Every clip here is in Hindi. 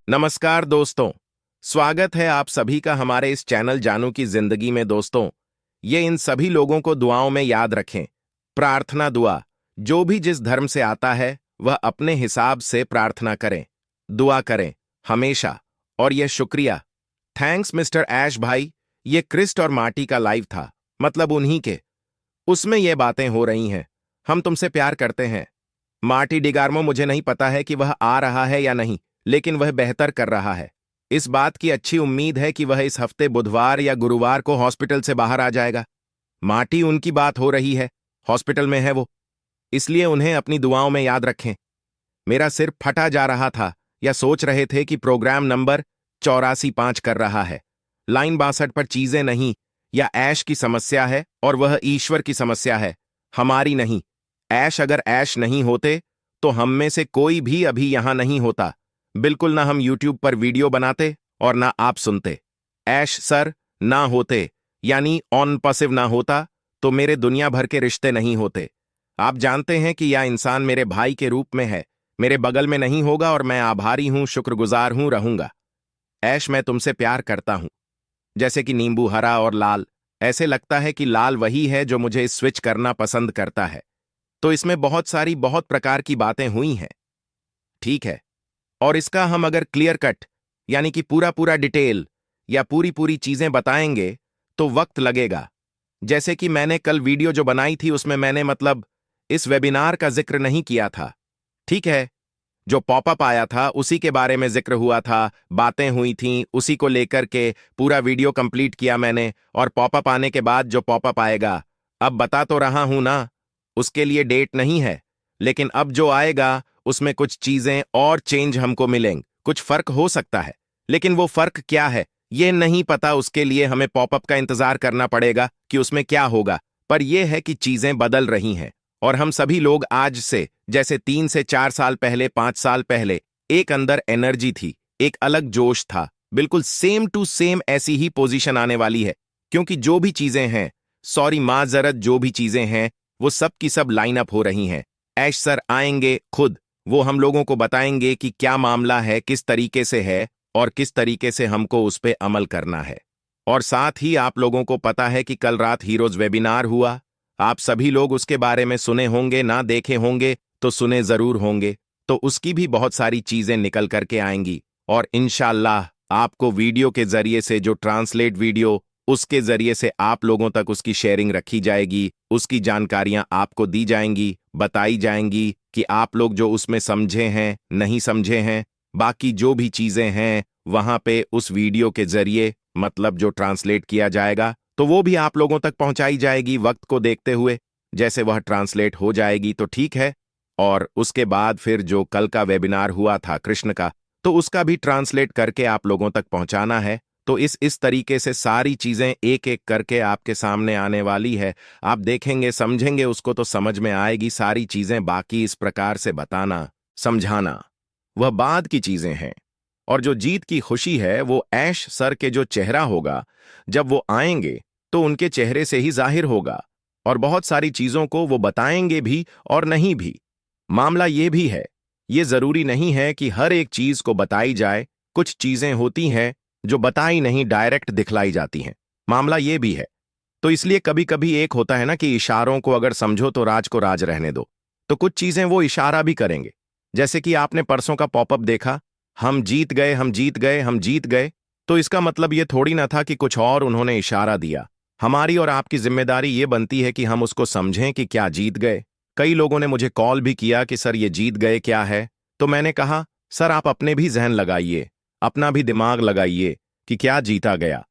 नमस्कार दोस्तों। स्वागत है आप सभी का हमारे इस चैनल जानू की जिंदगी में। दोस्तों, ये इन सभी लोगों को दुआओं में याद रखें। प्रार्थना दुआ, जो भी जिस धर्म से आता है वह अपने हिसाब से प्रार्थना करें, दुआ करें हमेशा। और यह शुक्रिया, थैंक्स मिस्टर ऐश भाई। ये क्रिस्ट और मार्टी का लाइव था, मतलब उन्हीं के। उसमें ये बातें हो रही हैं। हम तुमसे प्यार करते हैं मार्टी डिगार्मो। मुझे नहीं पता है कि वह आ रहा है या नहीं, लेकिन वह बेहतर कर रहा है। इस बात की अच्छी उम्मीद है कि वह इस हफ्ते बुधवार या गुरुवार को हॉस्पिटल से बाहर आ जाएगा। मार्टी उनकी बात हो रही है, हॉस्पिटल में है वो, इसलिए उन्हें अपनी दुआओं में याद रखें। मेरा सिर फटा जा रहा था, या सोच रहे थे कि प्रोग्राम नंबर 84-5 कर रहा है। लाइन 62 पर चीजें नहीं, या ऐश की समस्या है और वह ईश्वर की समस्या है, हमारी नहीं। ऐश अगर ऐश नहीं होते तो हम में से कोई भी अभी यहां नहीं होता। बिल्कुल ना हम यूट्यूब पर वीडियो बनाते और ना आप सुनते। ऐश सर ना होते, यानी ऑन पसिव ना होता, तो मेरे दुनिया भर के रिश्ते नहीं होते। आप जानते हैं कि यह इंसान मेरे भाई के रूप में है, मेरे बगल में नहीं होगा और मैं आभारी हूं, शुक्रगुजार हूं, रहूंगा। ऐश, मैं तुमसे प्यार करता हूं, जैसे कि नींबू हरा और लाल। ऐसे लगता है कि लाल वही है जो मुझे स्विच करना पसंद करता है। तो इसमें बहुत सारी बहुत प्रकार की बातें हुई हैं, ठीक है। और इसका हम अगर क्लियर कट, यानी कि पूरा पूरा डिटेल या पूरी पूरी चीजें बताएंगे तो वक्त लगेगा। जैसे कि मैंने कल वीडियो जो बनाई थी उसमें मैंने मतलब इस वेबिनार का जिक्र नहीं किया था, ठीक है। जो पॉपअप आया था उसी के बारे में जिक्र हुआ था, बातें हुई थीं, उसी को लेकर के पूरा वीडियो कंप्लीट किया मैंने। और पॉपअप आने के बाद जो पॉपअप आएगा, अब बता तो रहा हूं ना, उसके लिए डेट नहीं है, लेकिन अब जो आएगा उसमें कुछ चीजें और चेंज हमको मिलेंगे। कुछ फर्क हो सकता है, लेकिन वो फर्क क्या है ये नहीं पता। उसके लिए हमें पॉपअप का इंतजार करना पड़ेगा कि उसमें क्या होगा। पर यह है कि चीजें बदल रही हैं, और हम सभी लोग आज से, जैसे 3 से 4 साल पहले, 5 साल पहले, एक अंदर एनर्जी थी, एक अलग जोश था, बिल्कुल सेम टू सेम ऐसी ही पोजीशन आने वाली है। क्योंकि जो भी चीजें हैं, सॉरी माजरत, जो भी चीजें हैं वो सब की सब लाइन अप हो रही हैं। ऐश सर आएंगे खुद, वो हम लोगों को बताएंगे कि क्या मामला है, किस तरीके से है और किस तरीके से हमको उस पे अमल करना है। और साथ ही आप लोगों को पता है कि कल रात हीरोज वेबिनार हुआ। आप सभी लोग उसके बारे में सुने होंगे, ना देखे होंगे तो सुने जरूर होंगे। तो उसकी भी बहुत सारी चीजें निकल करके आएंगी, और इंशाल्लाह आपको वीडियो के जरिए से, जो ट्रांसलेट वीडियो, उसके जरिए से आप लोगों तक उसकी शेयरिंग रखी जाएगी। उसकी जानकारियां आपको दी जाएंगी, बताई जाएंगी कि आप लोग जो उसमें समझे हैं, नहीं समझे हैं। बाकी जो भी चीजें हैं वहां पे उस वीडियो के जरिए, मतलब जो ट्रांसलेट किया जाएगा, तो वो भी आप लोगों तक पहुंचाई जाएगी वक्त को देखते हुए। जैसे वह ट्रांसलेट हो जाएगी तो ठीक है। और उसके बाद फिर जो कल का वेबिनार हुआ था कृष्ण का, तो उसका भी ट्रांसलेट करके आप लोगों तक पहुंचाना है। तो इस तरीके से सारी चीजें एक एक करके आपके सामने आने वाली है। आप देखेंगे, समझेंगे उसको तो समझ में आएगी सारी चीजें। बाकी इस प्रकार से बताना, समझाना, वह बाद की चीजें हैं। और जो जीत की खुशी है वो ऐश सर के जो चेहरा होगा, जब वो आएंगे तो उनके चेहरे से ही जाहिर होगा। और बहुत सारी चीजों को वो बताएंगे भी और नहीं भी। मामला ये भी है, ये जरूरी नहीं है कि हर एक चीज को बताई जाए। कुछ चीजें होती हैं जो बताई नहीं, डायरेक्ट दिखलाई जाती हैं। मामला ये भी है। तो इसलिए कभी कभी एक होता है ना कि इशारों को अगर समझो तो राज को राज रहने दो। तो कुछ चीजें वो इशारा भी करेंगे। जैसे कि आपने परसों का पॉपअप देखा, हम जीत गए, हम जीत गए, हम जीत गए। तो इसका मतलब ये थोड़ी ना था कि कुछ और उन्होंने इशारा दिया। हमारी और आपकी जिम्मेदारी ये बनती है कि हम उसको समझें कि क्या जीत गए। कई लोगों ने मुझे कॉल भी किया कि सर ये जीत गए क्या है। तो मैंने कहा सर आप अपने भी जहन लगाइए, अपना भी दिमाग लगाइए कि क्या जीता गया।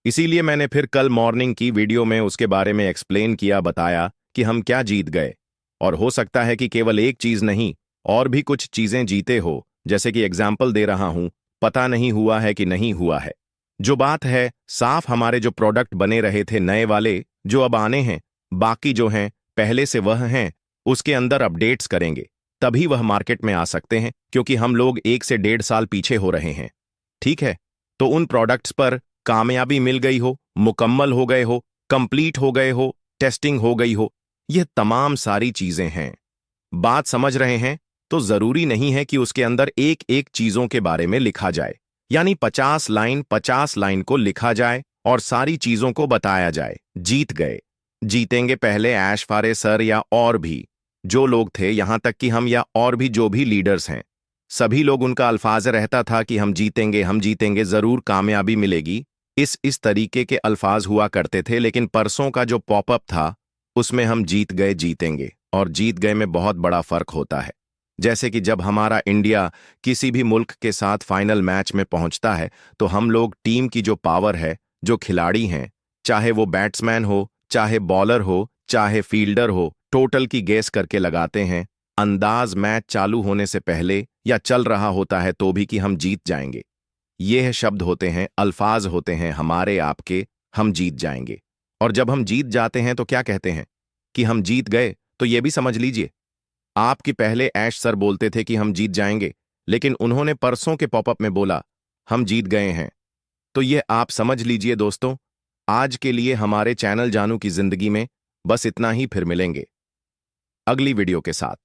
इसीलिए मैंने फिर कल मॉर्निंग की वीडियो में उसके बारे में एक्सप्लेन किया, बताया कि हम क्या जीत गए। और हो सकता है कि केवल एक चीज नहीं, और भी कुछ चीजें जीते हो। जैसे कि एग्जाम्पल दे रहा हूं, पता नहीं हुआ है कि नहीं हुआ है। जो बात है साफ, हमारे जो प्रोडक्ट बने रहे थे नए वाले, जो अब आने हैं, बाकी जो हैं पहले से वह हैं, उसके अंदर अपडेट्स करेंगे, तभी वह मार्केट में आ सकते हैं। क्योंकि हम लोग 1 से 1.5 साल पीछे हो रहे हैं, ठीक है। तो उन प्रोडक्ट्स पर कामयाबी मिल गई हो, मुकम्मल हो गए हो, कंप्लीट हो गए हो, टेस्टिंग हो गई हो, यह तमाम सारी चीजें हैं। बात समझ रहे हैं? तो जरूरी नहीं है कि उसके अंदर एक एक चीजों के बारे में लिखा जाए, यानी 50 लाइन को लिखा जाए और सारी चीजों को बताया जाए। जीत गए, जीतेंगे पहले ऐश फारे सर या और भी जो लोग थे, यहां तक कि हम या और भी जो भी लीडर्स हैं, सभी लोग उनका अल्फाज रहता था कि हम जीतेंगे, जरूर कामयाबी मिलेगी। इस तरीके के अल्फाज हुआ करते थे। लेकिन परसों का जो पॉपअप था उसमें हम जीत गए, जीतेंगे और जीत गए में बहुत बड़ा फर्क होता है। जैसे कि जब हमारा इंडिया किसी भी मुल्क के साथ फाइनल मैच में पहुंचता है तो हम लोग टीम की जो पावर है, जो खिलाड़ी हैं, चाहे वो बैट्समैन हो, चाहे बॉलर हो, चाहे फील्डर हो, टोटल की गेस करके लगाते हैं। अंदाज मैच चालू होने से पहले या चल रहा होता है तो भी कि हम जीत जाएंगे। ये शब्द होते हैं, अल्फाज होते हैं हमारे आपके, हम जीत जाएंगे। और जब हम जीत जाते हैं तो क्या कहते हैं कि हम जीत गए, तो ये भी समझ लीजिए आपकी पहले ऐश सर बोलते थे कि हम जीत जाएंगे, लेकिन उन्होंने परसों के पॉपअप में बोला हम जीत गए हैं। तो ये आप समझ लीजिए दोस्तों। आज के लिए हमारे चैनल जानू की जिंदगी में बस इतना ही, फिर मिलेंगे अगली वीडियो के साथ।